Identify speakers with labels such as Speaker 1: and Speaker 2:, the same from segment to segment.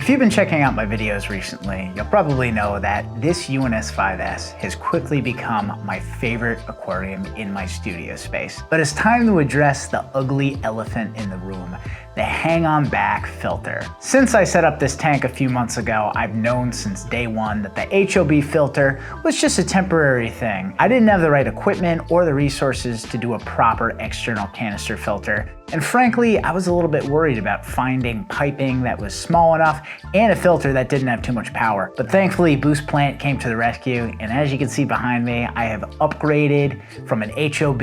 Speaker 1: If you've been checking out my videos recently, you'll probably know that this UNS 5S has quickly become my favorite aquarium in my studio space. But it's time to address the ugly elephant in the room, the hang-on back filter. Since I set up this tank a few months ago, I've known since day one that the HOB filter was just a temporary thing. I didn't have the right equipment or the resources to do a proper external canister filter. And frankly, I was a little bit worried about finding piping that was small enough and a filter that didn't have too much power. But thankfully, Boost Plant came to the rescue, and as you can see behind me, I have upgraded from an HOB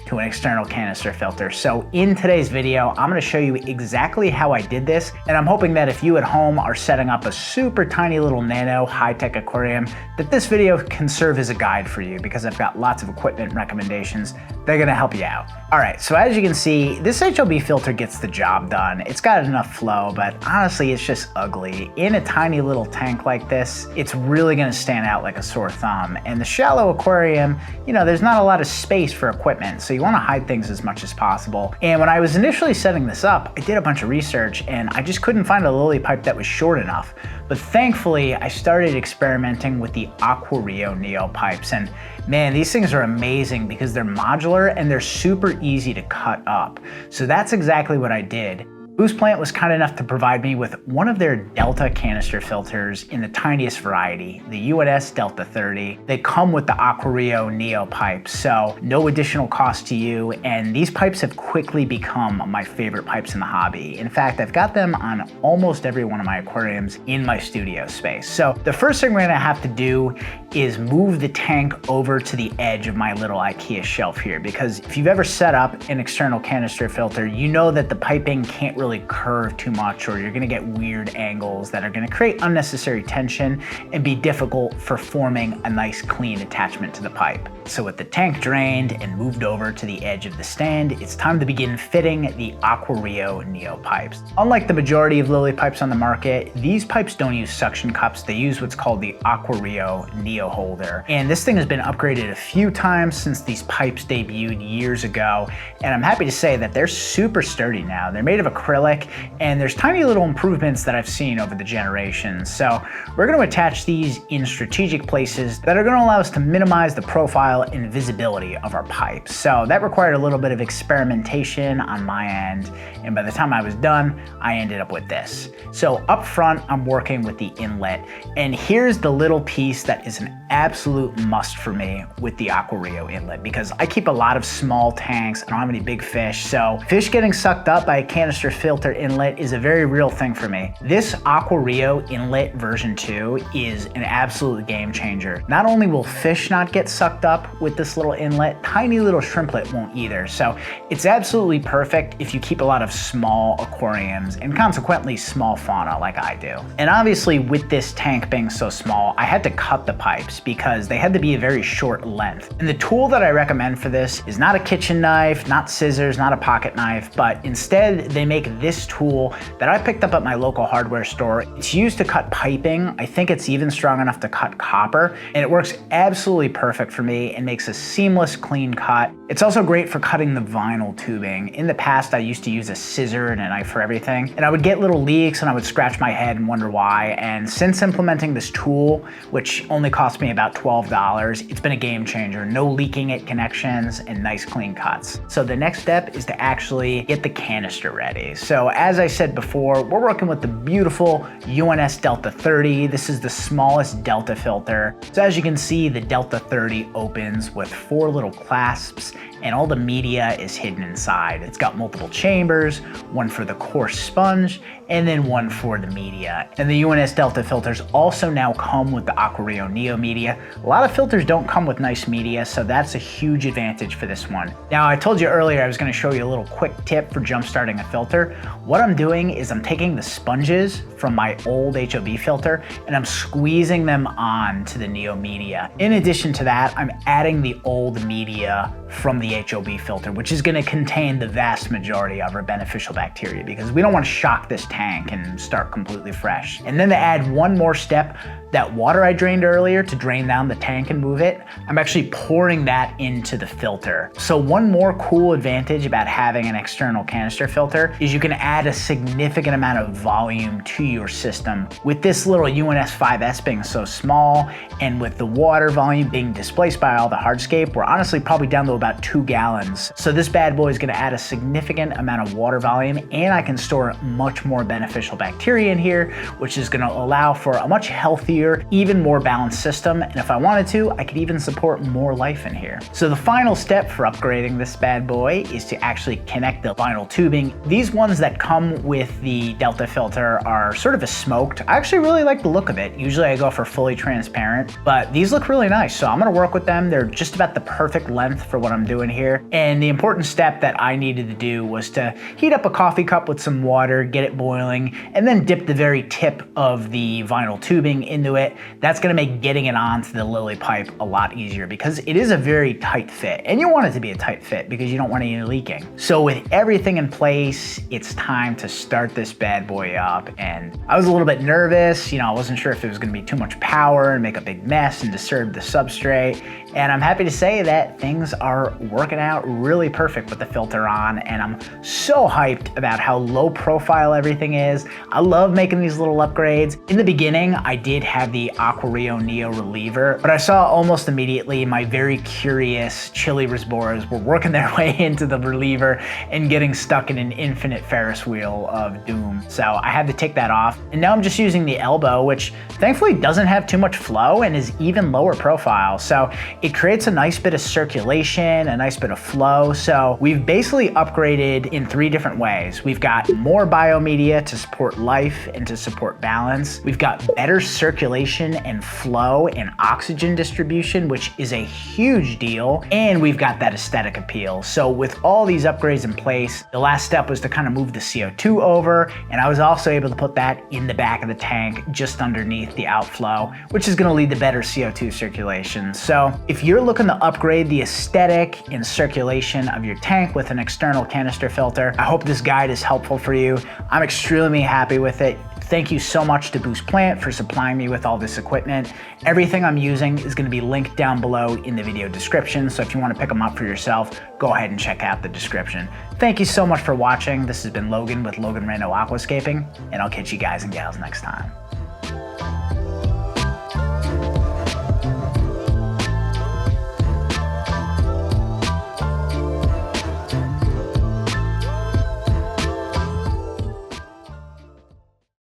Speaker 1: to an external canister filter. So in today's video, I'm gonna show you exactly how I did this, and I'm hoping that if you at home are setting up a super tiny little nano high-tech aquarium, that this video can serve as a guide for you, because I've got lots of equipment recommendations that are gonna help you out. All right, so as you can see, this HOB filter gets the job done. It's got enough flow, but honestly, it's just ugly. In a tiny little tank like this, it's really gonna stand out like a sore thumb. And the shallow aquarium, you know, there's not a lot of space for equipment, so you wanna hide things as much as possible. And when I was initially setting this up, I did a bunch of research and I just couldn't find a lily pipe that was short enough. But thankfully, I started experimenting with the AQUARIO Neo pipes, and man, these things are amazing because they're modular and they're super easy to cut up. So that's exactly what I did. Boost Plant was kind enough to provide me with one of their Delta canister filters in the tiniest variety, the UNS Delta 30. They come with the AQUARIO Neo pipes, so no additional cost to you, and these pipes have quickly become my favorite pipes in the hobby. In fact, I've got them on almost every one of my aquariums in my studio space. So the first thing we're gonna have to do is move the tank over to the edge of my little IKEA shelf here, because if you've ever set up an external canister filter, you know that the piping can't really curve too much, or you're gonna get weird angles that are gonna create unnecessary tension and be difficult for forming a nice clean attachment to the pipe. So with the tank drained and moved over to the edge of the stand, it's time to begin fitting the AQUARIO Neo pipes. Unlike the majority of lily pipes on the market, these pipes don't use suction cups. They use what's called the AQUARIO Neo holder. And this thing has been upgraded a few times since these pipes debuted years ago. And I'm happy to say that they're super sturdy now. They're made of acrylic, and there's tiny little improvements that I've seen over the generations. So we're going to attach these in strategic places that are going to allow us to minimize the profile and visibility of our pipes. So that required a little bit of experimentation on my end, and by the time I was done, I ended up with this. So up front, I'm working with the inlet, and here's the little piece that is an absolute must for me with the AQUARIO inlet, because I keep a lot of small tanks. I don't have any big fish, so fish getting sucked up by a canister filter inlet is a very real thing for me. This AQUARIO inlet version 2 is an absolute game changer. Not only will fish not get sucked up with this little inlet, tiny little shrimplet won't either. So it's absolutely perfect if you keep a lot of small aquariums and consequently small fauna like I do. And obviously with this tank being so small, I had to cut the pipes because they had to be a very short length. And the tool that I recommend for this is not a kitchen knife, not scissors, not a pocket knife, but instead they make this tool that I picked up at my local hardware store. It's used to cut piping. I think it's even strong enough to cut copper, and it works absolutely perfect for me and makes a seamless, clean cut. It's also great for cutting the vinyl tubing. In the past, I used to use a scissor and a knife for everything, and I would get little leaks and I would scratch my head and wonder why. And since implementing this tool, which only cost me about $12, it's been a game changer. No leaking at connections and nice clean cuts. So the next step is to actually get the canister ready. So as I said before, we're working with the beautiful UNS Delta 30. This is the smallest Delta filter. So as you can see, the Delta 30 opens with 4 little clasps, and all the media is hidden inside. It's got multiple chambers, one for the coarse sponge, and then one for the media. And the UNS Delta filters also now come with the AQUARIO Neo media. A lot of filters don't come with nice media, so that's a huge advantage for this one. Now, I told you earlier I was gonna show you a little quick tip for jump starting a filter. What I'm doing is I'm taking the sponges from my old HOB filter and I'm squeezing them on to the Neo media. In addition to that, I'm adding the old media from the the HOB filter, which is gonna contain the vast majority of our beneficial bacteria, because we don't wanna shock this tank and start completely fresh. And then to add one more step, that water I drained earlier to drain down the tank and move it, I'm actually pouring that into the filter. So one more cool advantage about having an external canister filter is you can add a significant amount of volume to your system. With this little UNS 5S being so small, and with the water volume being displaced by all the hardscape, we're honestly probably down to about 2 gallons. So this bad boy is gonna add a significant amount of water volume, and I can store much more beneficial bacteria in here, which is gonna allow for a much healthier, even more balanced system. And if I wanted to, I could even support more life in here. So the final step for upgrading this bad boy is to actually connect the vinyl tubing. These ones that come with the Delta filter are sort of a smoked. I actually really like the look of it. Usually I go for fully transparent, but these look really nice. So I'm gonna work with them. They're just about the perfect length for what I'm doing here. And the important step that I needed to do was to heat up a coffee cup with some water, get it boiling, and then dip the very tip of the vinyl tubing into it. That's gonna make getting it onto the lily pipe a lot easier, because it is a very tight fit, and you want it to be a tight fit because you don't want any leaking. So with everything in place, it's time to start this bad boy up. And I was a little bit nervous, I wasn't sure if it was gonna be too much power and make a big mess and disturb the substrate. And I'm happy to say that things are working out really perfect with the filter on, and I'm so hyped about how low profile everything is. I love making these little upgrades. In the beginning, I did have the AQUARIO Neo reliever, but I saw almost immediately my very curious Chihiros boras were working their way into the reliever and getting stuck in an infinite Ferris wheel of doom. So I had to take that off. And now I'm just using the elbow, which thankfully doesn't have too much flow and is even lower profile. So it creates a nice bit of circulation, a nice bit of flow. So we've basically upgraded in 3 different ways. We've got more biomedia to support life and to support balance. We've got better circulation and flow and oxygen distribution, which is a huge deal. And we've got that aesthetic appeal. So with all these upgrades in place, the last step was to kind of move the CO2 over. And I was also able to put that in the back of the tank, just underneath the outflow, which is gonna lead to better CO2 circulation. So if you're looking to upgrade the aesthetic and circulation of your tank with an external canister filter, I hope this guide is helpful for you. I'm extremely happy with it. Thank you so much to Boost Plant for supplying me with all this equipment. Everything I'm using is going to be linked down below in the video description, so if you want to pick them up for yourself, go ahead and check out the description. Thank you so much for watching. This has been Logan with Logan Rando Aquascaping, and I'll catch you guys and gals next time.